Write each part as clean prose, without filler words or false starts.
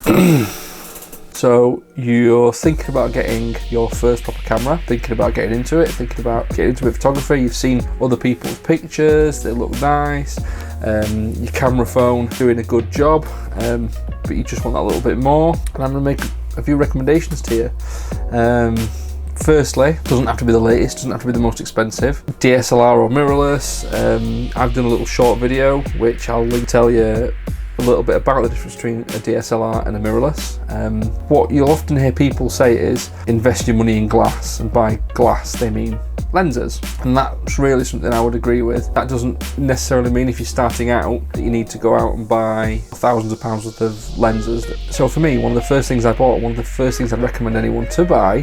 So you're thinking about getting your first proper camera, thinking about getting into it, thinking about getting into photography. You've seen other people's pictures, they look nice. Your camera phone doing a good job, but you just want that little bit more. And I'm gonna make a few recommendations to you. Firstly, doesn't have to be the latest, doesn't have to be the most expensive. DSLR or mirrorless. I've done a little short video, which I'll tell you a little bit about the difference between a DSLR and a mirrorless. What you'll often hear people say is invest your money in glass, and by glass they mean lenses, and that's really something I would agree with. That doesn't necessarily mean if you're starting out that you need to go out and buy thousands of pounds worth of lenses. So for me, one of the first things I bought, one of the first things I'd recommend anyone to buy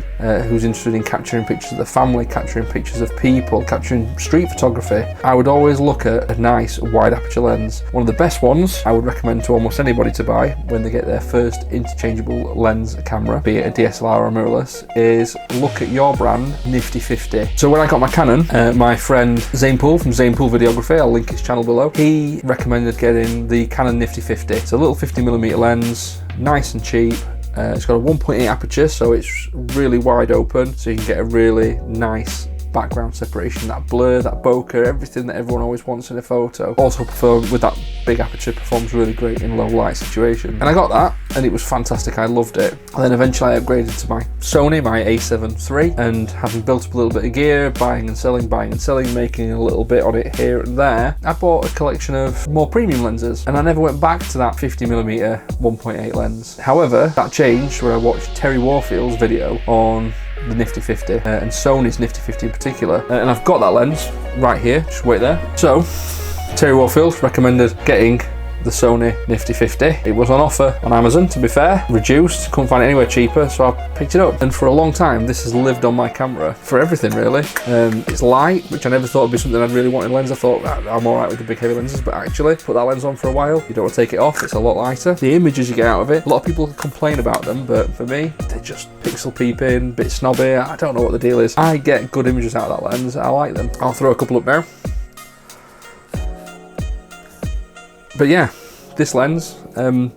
who's interested in capturing pictures of the family, capturing pictures of people, capturing street photography, I would always look at a nice wide aperture lens. One of the best ones I would recommend to almost anybody to buy when they get their first interchangeable lens camera, be it a DSLR or a mirrorless, is look at your brand Nifty 50. So when I got my Canon, my friend Zayne Poole from Zayne Poole Videography, I'll link his channel below, he recommended getting the Canon Nifty 50. It's a little 50mm lens, nice and cheap. It's got a 1.8 aperture, so it's really wide open, so you can get a really nice background separation, that blur, that bokeh, everything that everyone always wants in a photo. Also perform with that big aperture, performs really great in low light situations. And I got that and it was fantastic, I loved it. And then eventually I upgraded to my Sony, my A7 III, and having built up a little bit of gear, buying and selling, making a little bit on it here and there, I bought a collection of more premium lenses, and I never went back to that 50mm 1.8 lens. However, that changed when I watched Terry Warfield's video on the Nifty 50 and Sony's Nifty 50 in particular, and I've got that lens right here, just wait there. So Terry Warfield recommended getting the Sony Nifty 50. It was on offer on Amazon, to be fair, reduced, couldn't find it anywhere cheaper, so I picked it up. And for a long time this has lived on my camera for everything really. It's light, which I never thought would be something I'd really want in lens. I thought I'm alright with the big heavy lenses, but actually put that lens on for a while, you don't want to take it off, it's a lot lighter. The images you get out of it, a lot of people complain about them, but for me they're just pixel peeping, bit snobby, I don't know what the deal is. I get good images out of that lens, I like them. I'll throw a couple up now. But yeah, this lens, and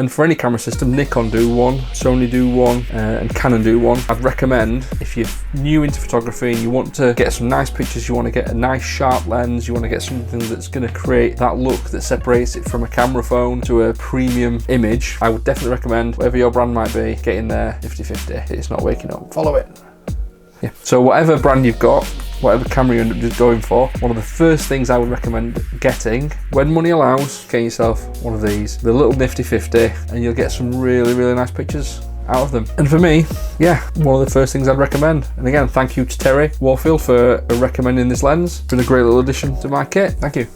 for any camera system, Nikon do one, Sony do one, and Canon do one. I'd recommend, if you're new into photography and you want to get some nice pictures, you want to get a nice sharp lens, you want to get something that's going to create that look that separates it from a camera phone to a premium image, I would definitely recommend, whatever your brand might be, getting there 50/50. It's not waking up. Follow it. Yeah. So whatever brand you've got, whatever camera you end up just going for, one of the first things I would recommend getting, when money allows, get yourself one of these, the little Nifty 50, and you'll get some really, really nice pictures out of them. And for me, yeah, one of the first things I'd recommend. And again, thank you to Terry Warfield for recommending this lens. It's been a great little addition to my kit. Thank you.